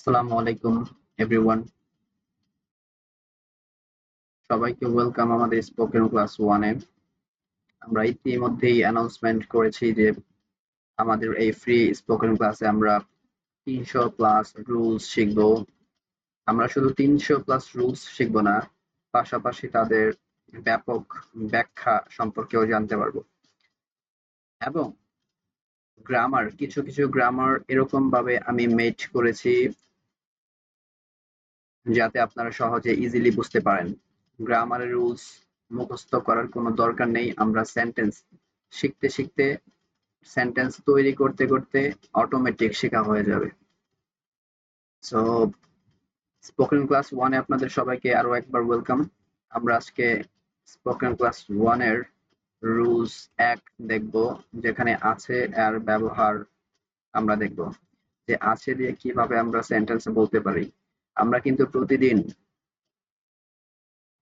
আসসালামু আলাইকুম এভরিওয়ান, সবাইকে ওয়েলকাম আমাদের স্পোকেন ক্লাস 1 এ। আমরা ইতিমধ্যেই অ্যানাউন্সমেন্ট করেছি যে আমাদের এই ফ্রি স্পোকেন ক্লাসে আমরা 300 প্লাস রুলস শিখব। আমরা শুধু 300 প্লাস রুলস শিখব না, পাশাপাশি তাদের ব্যাপক ব্যাখ্যা সম্পর্কেও জানতে পারবো। এবং কিছু কিছু গ্রামার এরকম ভাবে আমি মেড করেছি যাতে আপনারা সহজে ইজিলি বুঝতে পারেন। গ্রামারের রুলস মুখস্থ করার কোনো দরকার নেই। আমরা সেন্টেন্স শিখতে শিখতে, সেন্টেন্স তৈরি করতে করতে অটোমেটিক শেখা হয়ে যাবে। সো স্পোকেন ক্লাস 1 এ আপনাদের সবাইকে আরো একবার ওয়েলকাম। আমরা আজকে স্পোকেন ক্লাস 1 এর রুলস 1 দেখব, যেখানে আছে এর ব্যবহার আমরা দেখব যে আছে দিয়ে কিভাবে আমরা সেন্টেন্স বলতে পারি। আমরা কিন্তু প্রতিদিন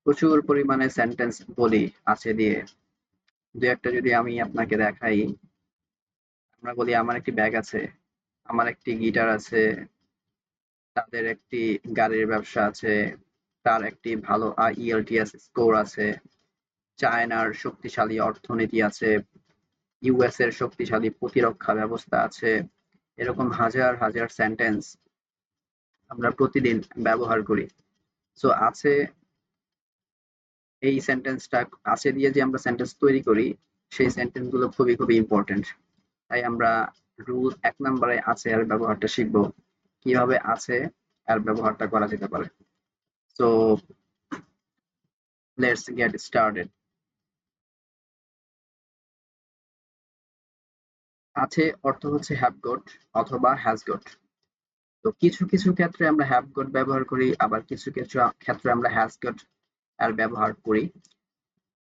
প্রচুর পরিমাণে সেন্টেন্স বলি আছে দিয়ে। দু একটা যদি আমি আপনাকে দেখাই, আমরা বলি আমার একটি ব্যাগ আছে, আমার একটি গিটার আছে, তাদের একটি গাড়ির ব্যবসা আছে, তার একটি ভালো IELTS স্কোর আছে, চায়নার শক্তিশালী অর্থনীতি আছে, ইউএস এর শক্তিশালী প্রতিরক্ষা ব্যবস্থা আছে। এরকম হাজার হাজার সেন্টেন্স আমরা প্রতিদিন ব্যবহার করি। সো আছে, এই সেন্টেন্সটা আছে দিয়ে যে আমরা সেন্টেন্স তৈরি করি, সেই সেন্টেন্স গুলো খুবই খুবই ইম্পর্টেন্ট। তাই আমরা রুল 1 নম্বরে আছে এর ব্যবহারটা শিখব, কিভাবে আছে এর ব্যবহারটা করা যেতে পারে। So let's get started. আছে অর্থ হচ্ছে হ্যাভ গট অথবা হ্যাজ গট। তো কিছু কিছু ক্ষেত্রে আমরা হ্যাভ গট ব্যবহার করি, আবার কিছু কিছু ক্ষেত্রে আমরা হ্যাজ গট এর ব্যবহার করি।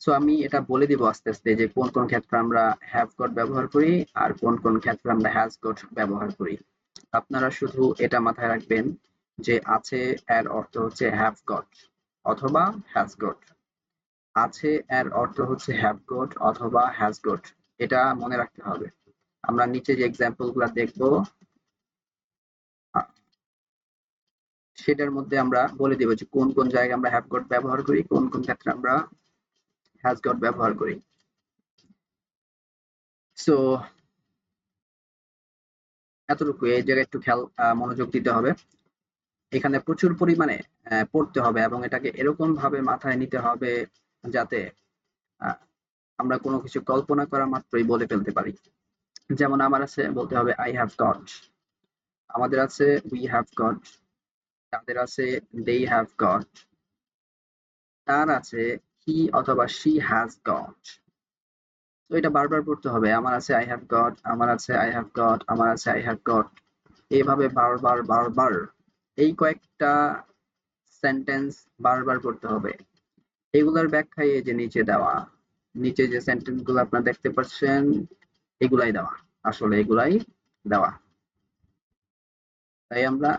সো আমি এটা বলে দিব আস্তে আস্তে যে কোন কোন ক্ষেত্রে আমরা হ্যাভ গট ব্যবহার করি আর কোন কোন ক্ষেত্রে আমরা হ্যাজ গট ব্যবহার করি। আপনারা শুধু এটা মাথায় রাখবেন যে আছে এর অর্থ হচ্ছে হ্যাভ গট অথবা হ্যাজ গট। আছে এর অর্থ হচ্ছে হ্যাভ গট অথবা হ্যাজ গট, এটা মনে রাখতে হবে। আমরা নিচে যে এক্সাম্পল গুলা দেখবো সেটার মধ্যে আমরা বলে দিব যে কোন কোন জায়গায় আমরা হ্যাভ গট ব্যবহার করি, কোন কোন ক্ষেত্রে আমরা হ্যাজ গট ব্যবহার করি। সো এতটুকু, এই জায়গায় একটু খেয়াল মনোযোগ দিতে হবে। এখানে প্রচুর পরিমাণে পড়তে হবে এবং এটাকে এরকম ভাবে মাথায় নিতে হবে যাতে আমরা কোনো কিছু কল্পনা করা মাত্রই বলে ফেলতে পারি। যেমন আমার আছে, বলতে হবে আই হ্যাভ গট, আমাদের আছে উই হ্যাভ গট, তাদের আছে দে হ্যাভ গট, তার আছে হি অথবা শি হ্যাজ গট। তো এটা বারবার পড়তে হবে। আমার আছে আই হ্যাভ গট, আমার আছে আই হ্যাভ গট, আমার আছে আই হ্যাভ গট। এইভাবে বারবার বারবার এই কয়েকটা সেন্টেন্স বারবার পড়তে হবে। এগুলার ব্যাখ্যা এই যে নিচে দেওয়া, নিচে যে সেন্টেন্স গুলো আপনারা দেখতে পাচ্ছেন এগুলাই দেওয়া, আসলে এগুলাই দেওয়া। তাই আমরা,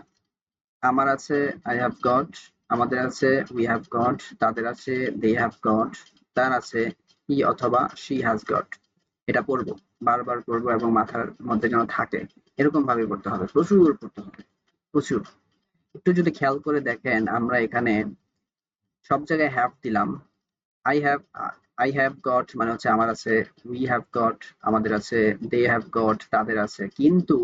আমার আছে আই হ্যাভ গট, আমাদের আছে উই হ্যাভ গট, তাদের আছে দে হ্যাভ গট, তার আছে হি অথবা শি হ্যাজ গট। এটা পড়বো, বারবার পড়বো এবং মাথার মধ্যে যেন থাকে, এরকম ভাবে পড়তে হবে, প্রচুর পড়তে হবে, প্রচুর। একটু যদি খেয়াল করে দেখেন, আমরা এখানে সব জায়গায় হ্যাভ দিলাম। I have I have goat মানে হচ্ছে আমার আছে, উই হ্যাভ গট আমাদের আছে, দে হ্যাভ গট তাদের আছে, কিন্তু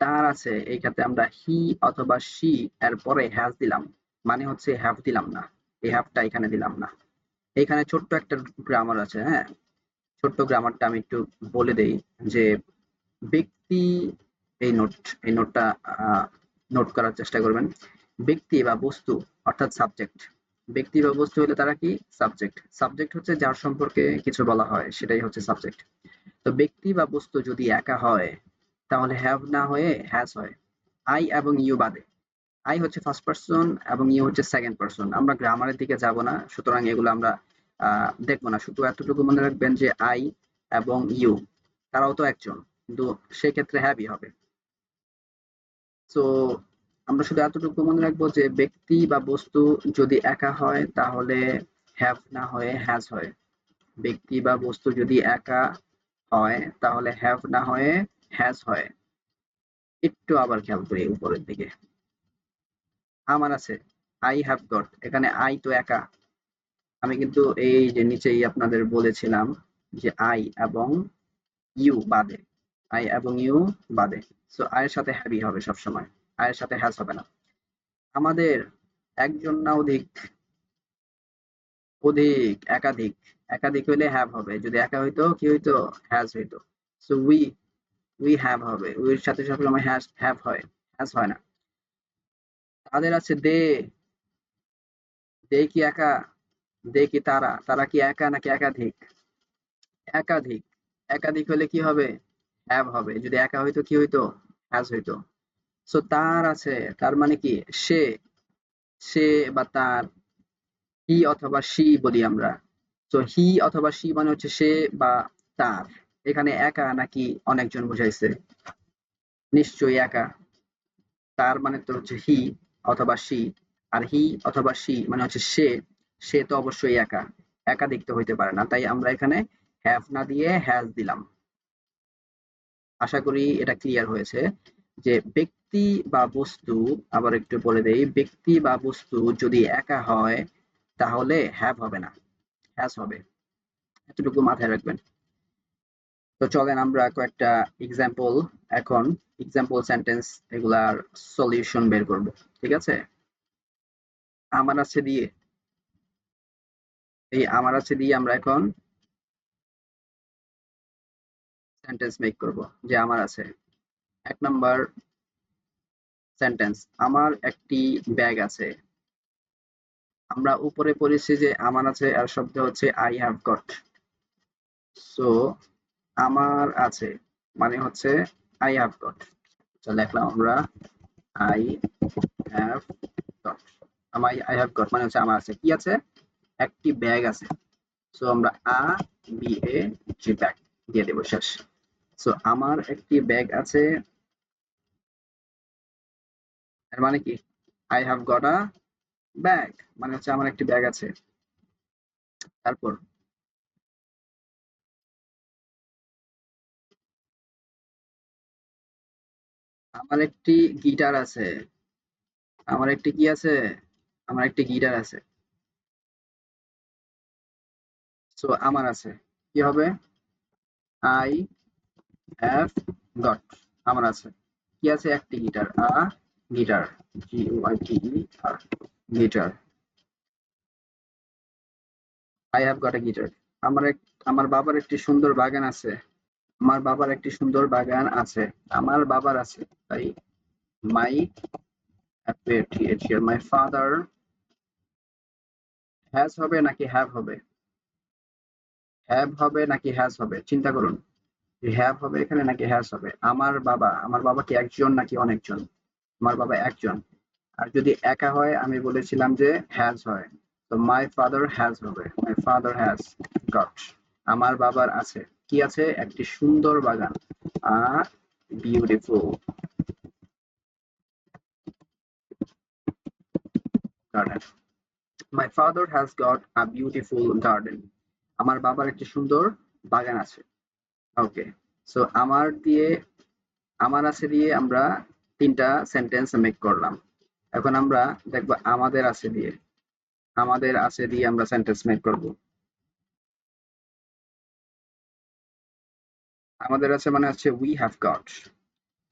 তার আছে এই ক্ষেত্রে আমরা হি অথবা শি এর পরে হ্যাজ দিলাম, মানে হচ্ছে হ্যাভ দিলাম না, এই হ্যাভটা এখানে দিলাম না। এখানে ছোট্ট একটা গ্রামার আছে, হ্যাঁ, ছোট্ট গ্রামারটা আমি একটু বলে দেই যে ব্যক্তি, এই নোটটা নোট করার চেষ্টা করবেন। ব্যক্তি বা বস্তু অর্থাৎ সাবজেক্ট, ব্যক্তি বা বস্তু হলে তারা কি সাবজেক্ট, সাবজেক্ট হচ্ছে যার সম্পর্কে কিছু বলা হয় সেটাই হচ্ছে সাবজেক্ট। তো ব্যক্তি বা বস্তু যদি একা হয় তাহলে হ্যাভ না হয়ে হ্যাজ হয়, আই এবং ইউ বাদে। আই হচ্ছে ফার্স্ট পারসন এবং ইউ হচ্ছে সেকেন্ড পারসন। আমরা গ্রামারের দিকে যাব না, সুতরাং এগুলো আমরা দেখবো না। শুধু এতটুকু মনে রাখবেন যে আই এবং ইউ তারাও তো একজন, কিন্তু সেক্ষেত্রে হ্যাভই হবে। সো আমরা শুধু এতটুকু মনে রাখবো যে ব্যক্তি বা বস্তু যদি একা হয় তাহলে হ্যাভ না হয়ে হ্যাজ হয়। ব্যক্তি বা বস্তু যদি একা হয় তাহলে হ্যাভ না হয়ে হ্যাজ হয়। একটু আবার খেয়াল করি উপরের দিকে। আমার আছে আই হ্যাভ গট, এখানে আই তো একা, আমি কিন্তু এই যে নিচেই আপনাদের বলেছিলাম যে আই এবং ইউ বাদে, আই এবং ইউ বাদে। সো আয়ের সাথে হ্যাভই হবে সবসময়, আয়ের সাথে হ্যাজ হবে না। আমাদের একজন না অধিক, অধিক, একাধিক, একাধিক হইলে হ্যাভ হবে, যদি একা হইতো কি হইতো, হ্যাজ হইতো। সো উই হ্যাভ হবে, উইর সাথে সবসময় হ্যাজ হ্যাভ হয়, হ্যাজ হয় না। তাদের আছে দে, দে কি একা, দে কি তারা, তারা কি একা নাকি একাধিক, একাধিক, একাধিক হলে কি হবে, হ্যাভ হবে, যদি একা হইতো কি হইতো, হ্যাজ হইতো। সো তার আছে, তার মানে কি সে, সে বা তার, হি অথবা সি বলি আমরা। তো হি অথবা সি মানে হচ্ছে সে বা তার, এখানে একা নাকি অনেকজন বুঝাইছে, নিশ্চয়ই একা। তার মানে তো হচ্ছে হি অথবা সি, আর হি অথবা সি মানে হচ্ছে সে, সে তো অবশ্যই একা, একাধিক তো হইতে পারে না, তাই আমরা এখানে হ্যাভ না দিয়ে হ্যাজ দিলাম। আশা করি এটা ক্লিয়ার হয়েছে যে ব্যক্তি বা বস্তু, আবার একটু বলে দেই, ব্যক্তি বা বস্তু যদি একা হয় তাহলে হ্যাভ হবে না, হ্যাজ হবে, এতটুকু মাথায় রাখবেন। তো চলেন আমরা কয়েকটা এক্সাম্পল, এখন এক্সাম্পল সেন্টেন্স এগুলার সলিউশন বের করব, ঠিক আছে। আমার আছে দিয়ে, এই আমার আছে দিয়ে আমরা এখন সেন্টেন্স মেক করব, যে আমার আছে। এক নাম্বার সেন্টেন্স, আমার একটি ব্যাগ আছে। আমরা উপরে পড়েছি যে আমার আছে আর শব্দ হচ্ছে আই হ্যাভ গট। সো আমার আছে মানে হচ্ছে আই হ্যাভ গট। তো লিখলাম আমরা আই হ্যাভ গট। আমার আই হ্যাভ গট মানে হচ্ছে আমার আছে কি আছে, একটি ব্যাগ আছে। সো আমরা আ বি এ জি ব্যাগ দিয়ে দেবো, শেষ। সো আমার একটি ব্যাগ আছে, এর মানে কি I have got a bag, মানে হচ্ছে আমার একটি ব্যাগ আছে। তারপর আমার একটি গিটার আছে, আমার একটি কি আছে, আমার একটি গিটার আছে। সো আমার আছে কি হবে, আই হ্যাভ গট, আমার আছে কি আছে, একটি guitar, a guitar, G O I T E R, guitar, I have got a guitar. আমার এক, আমার বাবার একটি সুন্দর বাগান আছে, আমার বাবার একটি সুন্দর বাগান আছে, আমার বাবার আছে, তাই মাই মাই ফাদার হ্যাজ হবে নাকি হ্যাভ হবে, হ্যাভ হবে নাকি হ্যাজ হবে, চিন্তা করুন, হ্যাভ হবে এখানে নাকি হ্যাজ হবে। আমার বাবা, আমার বাবা কি একজন নাকি অনেকজন, আমার বাবা একজন। আর যদি একা হয় আমি বলেছিলাম যে হ্যাজ হয়, তো মাই ফাদার হ্যাজ হবে, মাই ফাদার হ্যাজ গট। আমার বাবার আছে কি আছে, একটি সুন্দর বাগান, a beautiful garden. My father has got a beautiful garden, আমার বাবার একটি সুন্দর বাগান আছে। ওকে, সো আমার দিয়ে, আমার আছে দিয়ে আমরা তিনটা সেন্টেন্স মেক করলাম। এখন আমরা দেখবো আমাদের আছে দিয়ে, আমাদের আছে দিয়ে আমরা সেন্টেন্স মেক করব। আমাদের আছে মানে হচ্ছে উই হ্যাভ গট।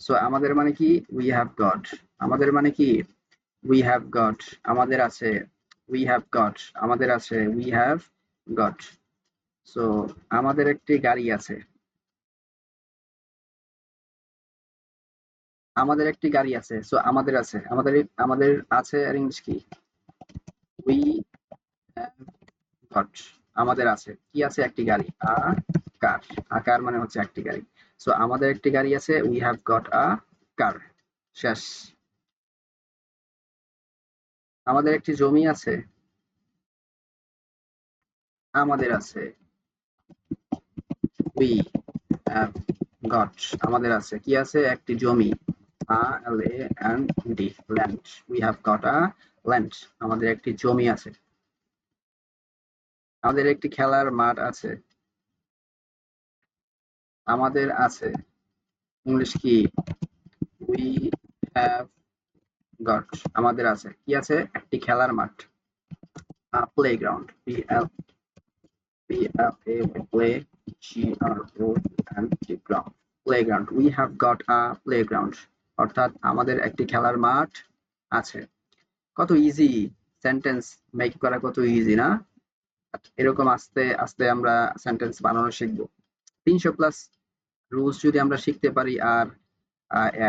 সো আমাদের মানে কি, উই হ্যাভ গট, আমাদের মানে কি, উই হ্যাভ গট, আমাদের আছে, উই হ্যাভ গট, আমাদের আছে, উই হ্যাভ গট। সো আমাদের একটি গাড়ি আছে, আমাদের একটি গাড়ি আছে। সো আমাদের আছে, আমাদের, আমাদের আছে আর ইংলিশ কি, উই হ্যাভ গট, আমাদের আছে কি আছে, একটি গাড়ি, আ কার, আ কার মানে হচ্ছে একটি গাড়ি। সো আমাদের একটি গাড়ি আছে, উই হ্যাভ গট আ কার, শেষ। আমাদের একটি জমি আছে, আমাদের আছে, উই হ্যাভ গট, আমাদের আছে কি আছে, একটি জমি, a L A N D, land, we have got a land, আমাদের একটি জমি আছে। আমাদের একটি খেলার মাঠ আছে, আমাদের আছে, ইংলিশ কি, উই হ্যাভ গট, আমাদের আছে, কি আছে? একটি খেলার মাঠ, playground, P L P L A play, G R O N G, ground, playground, we have got a playground, অর্থাৎ আমাদের একটি খেলার মাঠ আছে। কত ইজি, সেন্টেন্স মেক করা কত ইজি না? এরকম আস্তে আস্তে আমরা সেন্টেন্স বানানো শিখবো। 300+ রুলস যদি আমরা শিখতে পারি, আর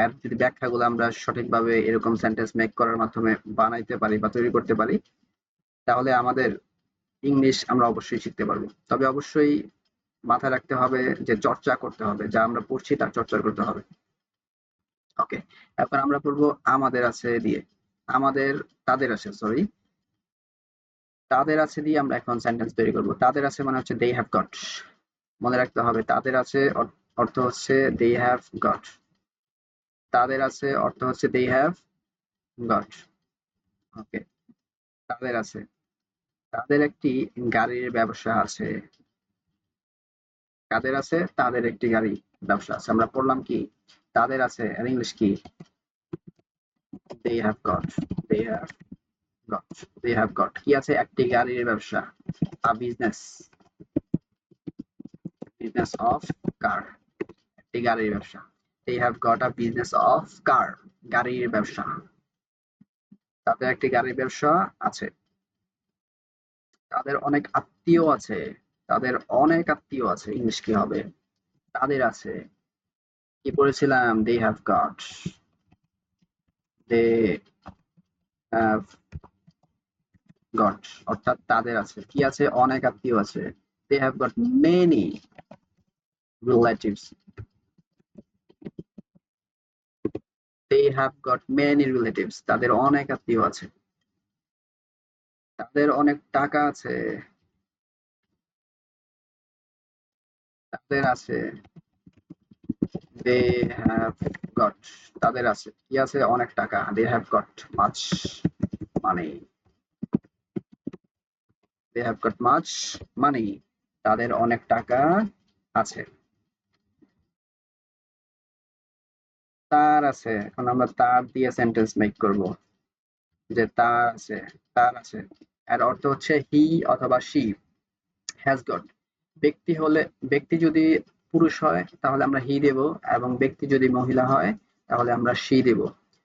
এর যদি ব্যাখ্যাগুলো আমরা সঠিকভাবে এরকম সেন্টেন্স মেক করার মাধ্যমে বানাইতে পারি বা তৈরি করতে পারি, তাহলে আমাদের ইংলিশ আমরা অবশ্যই শিখতে পারবো। তবে অবশ্যই মাথায় রাখতে হবে যে চর্চা করতে হবে, যা আমরা পড়ছি তার চর্চা করতে হবে। ওকে, এখন আমরা পড়বো আমাদের আছে দিয়ে। আমাদের, তাদের আছে, সরি, তাদের আছে দিয়ে আমরা এখন সেন্টেন্স তৈরি করব। তাদের আছে মানে হচ্ছে দে হ্যাভ গট। মনে রাখতে হবে তাদের আছে অর্থ হচ্ছে দে হ্যাভ গট। তাদের আছে অর্থ হচ্ছে দে হ্যাভ গট। ওকে, তাদের আছে, তাদের একটি গাড়ির ব্যবসা আছে। কাদের আছে? তাদের একটি গাড়ি ব্যবসা আছে। আমরা পড়লাম কি? তাদের আছে, এর ইংলিশ কি? They have got, they have got, they have got, কি আছে? একটি গাড়ির ব্যবসা, a business, business of car, একটি গাড়ির ব্যবসা। they have got a business of car, গাড়ির ব্যবসা, তাদের একটি গাড়ির ব্যবসা আছে। তাদের অনেক আত্মীয় আছে, তাদের অনেক আত্মীয় আছে, ইংলিশ কি হবে? তাদের আছে, কি পড়েছিলাম? they have got, they have got, অর্থাৎ তাদের আছে, কি আছে? অনেক আত্মীয় আছে। they have got many relatives, they have got many relatives, তাদের অনেক আত্মীয় আছে। তাদের অনেক টাকা আছে, তাদের আছে, they have got, তাদের আছে, কি আছে? অনেক টাকা, they have got much money, they have got much money, তাদের অনেক টাকা আছে। তার আছে, এখন আমরা তার দিয়ে সেন্টেন্স মেক করব, যে তার আছে, তার আছে, এর অর্থ হচ্ছে হি অথবা শি। হ্যাজ গট, ব্যক্তি হলে, ব্যক্তি যদি পুরুষ হয় তাহলে আমরা হি দেব, এবং ব্যক্তি যদি মহিলা হয় তাহলে আমরা শি দেব।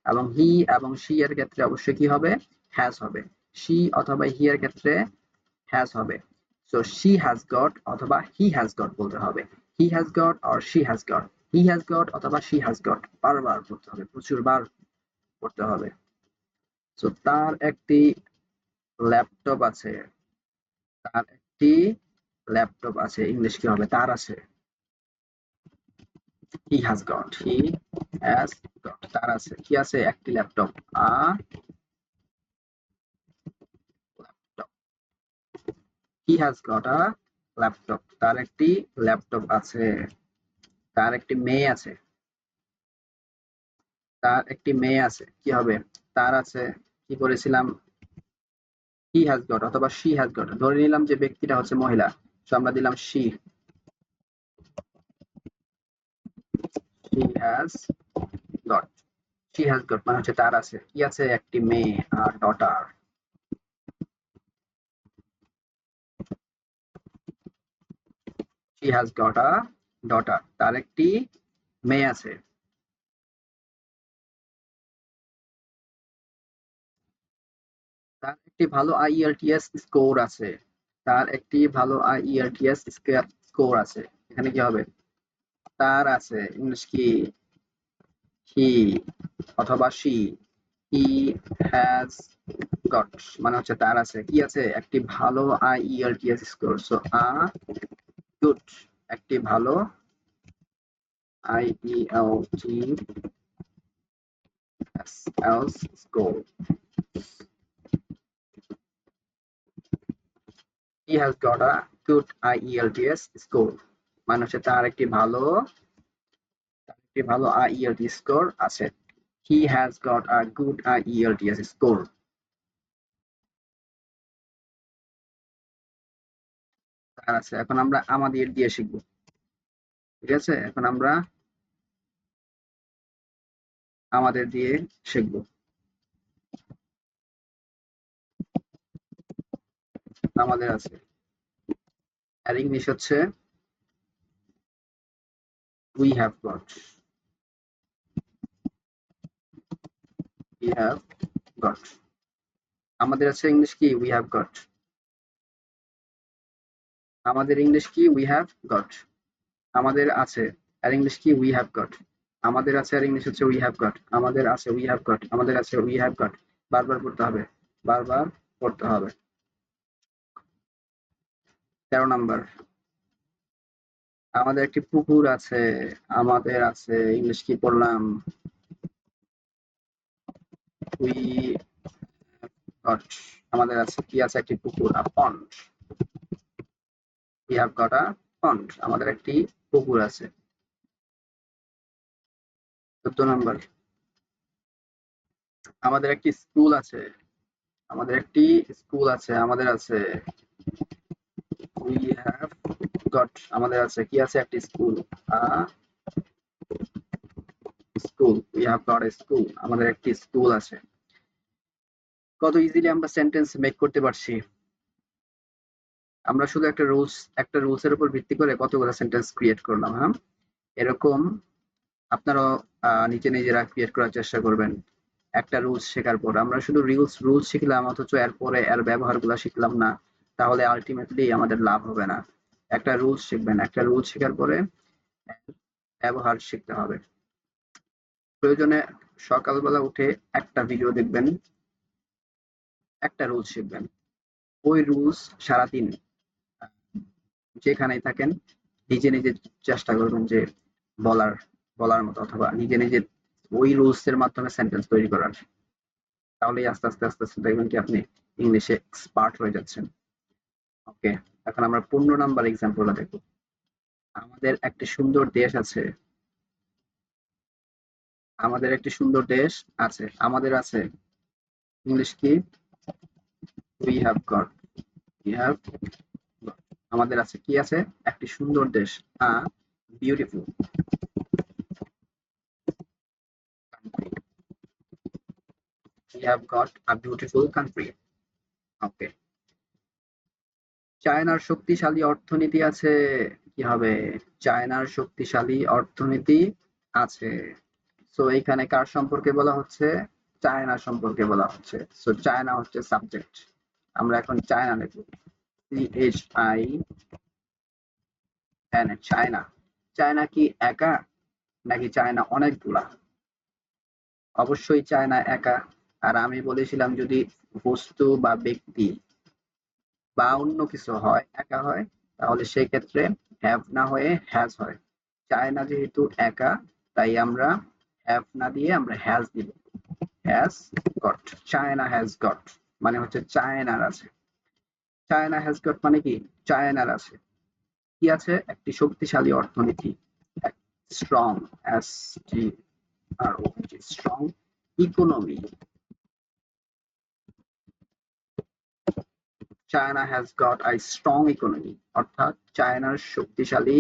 এবং হি এবং শি এর ক্ষেত্রে অবশ্যই কি হবে? হ্যাজ হবে। শি অথবা হি এর ক্ষেত্রে হ্যাজ হবে। সো শি হ্যাজ গট অথবা হি হ্যাজ গট বলতে হবে। He has got or she has got, he has got অথবা শি হ্যাজ গট, বারবার পড়তে হবে, প্রচুর বার পড়তে হবে। সো তার একটি ল্যাপটপ আছে, তার একটি ল্যাপটপ আছে, ইংলিশ কি হবে? তার আছে, he has got, he has got, তার আছে, কি আছে? একটি laptop, a laptop, he has got a laptop, তার একটি ল্যাপটপ আছে। তার একটি মেয়ে আছে, তার একটি মেয়ে আছে, কি হবে? তার আছে, কি বলেছিলাম? he has got অথবা she has got, ধরে নিলাম যে ব্যক্তিটা হচ্ছে মহিলা, তো আমরা দিলাম she has got, she has got মানে হচ্ছে তার আছে, কি আছে? একটি মেয়ে, আর daughter, she has got a daughter, তার একটি মেয়ে আছে। তার একটি ভালো আইইএলটিএস স্কোর আছে, তার একটি ভালো আইইএলটিএস স্কোর আছে, এখানে কি হবে? তার আছে, ইংলিশ কি? হি অথবা শি, হি হ্যাজ গট মানে হচ্ছে তার আছে, কি আছে? একটি ভালো IELTS score. So a good, একটি ভালো IELTS score, he has got a good IELTS score মানে হচ্ছে তার একটি ভালো IELTS স্কোর আছে। he has got a good IELTS score। তার আছে, এখন আমরা আমাদের দিয়ে শিখবো। ঠিক আছে, এখন আমরা আমাদের দিয়ে শিখবো। আমাদের আছে, আর ইংলিশ হচ্ছে we have got. We have got. আমাদের আছে ইংলিশ কি উই হ্যাভ গট। আমাদের ইংলিশ কি উই হ্যাভ গট। আমাদের আছে আর ইংলিশ কি উই হ্যাভ গট। আমাদের আছে আর ইংলিশ হচ্ছে উই হ্যাভ গট। আমাদের আছে উই হ্যাভ গট। আমাদের আছে উই হ্যাভ গট। বারবার পড়তে হবে, বারবার পড়তে হবে। 13 নাম্বার, আমাদের একটি পুকুর আছে। আমাদের আছে ইংলিশ কি পড়লাম উই গট। আমাদের আছে কি আছে একটি পুকুর, আ পন্ড। উই হ্যাভ গট আ পন্ড। আমাদের একটি পুকুর আছে। 14 নাম্বার, আমাদের একটি স্কুল আছে। আমাদের একটি স্কুল আছে। আমাদের আছে উই হ্যাভ গট। আমাদের আছে কি আছে একটি school, a school. We have got A school. আমাদের একটি স্কুল আছে। কত ইজিলি আমরা সেন্টেন্স মেক করতে পারছি। আমরা শুধু একটা রুলস এর উপর ভিত্তি করে কতগুলো সেন্টেন্স ক্রিয়েট করলাম। হ্যাঁ, এরকম আপনারাও নিজেরা ক্রিয়েট করার চেষ্টা করবেন। একটা রুলস শেখার পর আমরা শুধু রুলস শিখলাম অথচ এরপরে এর ব্যবহারগুলো শিখলাম না, তাহলে আলটিমেটলি আমাদের লাভ হবে না। একটা রুলস শিখবেন, একটা রুলস শেখার পরে ব্যবহার শিখতে হবে। প্রয়োজনে সকালবেলা উঠে একটা ভিডিও দেখবেন, একটা রুলস শিখবেন। ওই রুলস সারাদিন যেখানেই থাকেন নিজে চেষ্টা করবেন যে বলার বলার মতো, অথবা নিজে ওই রুলস এর মাধ্যমে সেন্টেন্স তৈরি করার। তাহলেই আস্তে আস্তে দেখবেন কি আপনি ইংলিশে এক্সপার্ট হয়ে যাচ্ছেন। ওকে, এখন আমরা 15 নাম্বার এক্সাম্পলটা দেখব। আমাদের একটি সুন্দর দেশ আছে। আমাদের একটি সুন্দর দেশ আছে। আমাদের আছে ইংলিশ কি we have got. We have got. আমাদের আছে কি আছে একটি সুন্দর দেশ, a beautiful country. We have got a beautiful country. Okay, চায়নার শক্তিশালী অর্থনীতি আছে। কি হবে? চায়নার শক্তিশালী অর্থনীতি আছে। সো এইখানে কার সম্পর্কে বলা হচ্ছে? চায়না সম্পর্কে বলা হচ্ছে। সো চায়না হচ্ছে সাবজেক্ট। আমরা এখন চায়না লিখব, CHIN, চায়না। চায়না কি একা নাকি চায়না অনেকগুলা? অবশ্যই চায়না একা। আর আমি বলেছিলাম যদি বস্তু বা ব্যক্তি বা অন্য কিছু হয়, একা হয়, তাহলে সেক্ষেত্রে হ্যাভ না হয়ে হ্যাজ হয়। চায়না যেহেতু একা, তাই আমরা হ্যাভ না দিয়ে আমরা হ্যাজ দিব। Has got. China has got মানে হচ্ছে চায়নার আছে। চায়না হ্যাজ গট মানে কি? চায়নার আছে। কি আছে? একটি শক্তিশালী অর্থনীতি। Strong, STRONG, strong economy. China has got a strong economy, অর্থাৎ চায়নার শক্তিশালী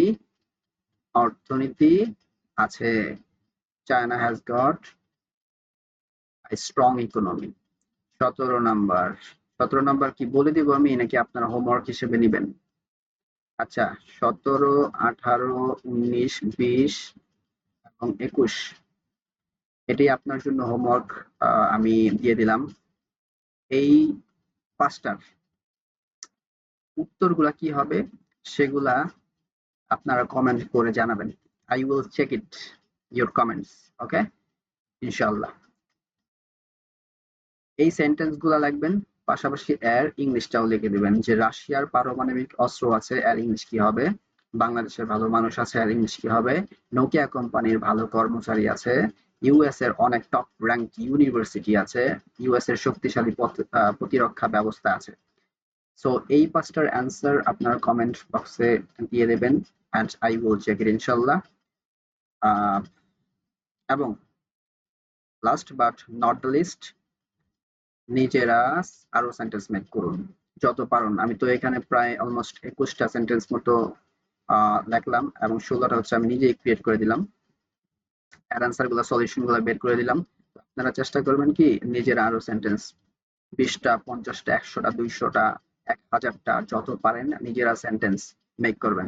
অর্থনীতি আছে। China has got a strong economy. 17 number. 17 number কি বলে দিব আমি নাকি আপনারা হোমওয়ার্ক হিসেবে নিবেন? আচ্ছা, 17, 18, 19, 20 এবং 21 এটাই আপনার জন্য হোমওয়ার্ক আমি দিয়ে দিলাম। এই 5টার উত্তরগুলা কি হবে সেগুলা আপনারা কমেন্ট করে জানাবেন। I will check it your comments. ওকে, ইনশাআল্লাহ। এই সেন্টেন্স গুলা লিখবেন, পাশাপাশি এর ইংলিশটাও লিখে দিবেন যে রাশিয়ার পারমাণবিক অস্ত্র আছে, এর ইংলিশ কি হবে? বাংলাদেশের ভালো মানুষ আছে, এর ইংলিশ কি হবে? নোকিয়া কোম্পানির ভালো কর্মচারী আছে। ইউএস এর অনেক টপ র্যাঙ্ক ইউনিভার্সিটি আছে। ইউএস এর শক্তিশালী প্রতিরক্ষা ব্যবস্থা আছে। সো এই 5টার অ্যান্সার আপনারা কমেন্ট বক্সে দিয়ে দেবেন and I will check it ইনশাল্লাহ। এবং last but not the least, নিজেরা আরো সেন্টেন্স মেক করুন যত পারুন। আমি তো এখানে প্রায় অলমোস্ট 21টা সেন্টেন্স মতো লিখলাম এবং 16টা হচ্ছে আমি নিজেই ক্রিয়েট করে দিলাম। এর অ্যান্সার গুলো সলিউশন গুলো বের করে দিলাম। আপনারা চেষ্টা করবেন কি নিজের আরো সেন্টেন্স 20টা 50টা 100টা 200টা 1000টা যত পারেন নিজেরা সেন্টেন্স মেক করবেন।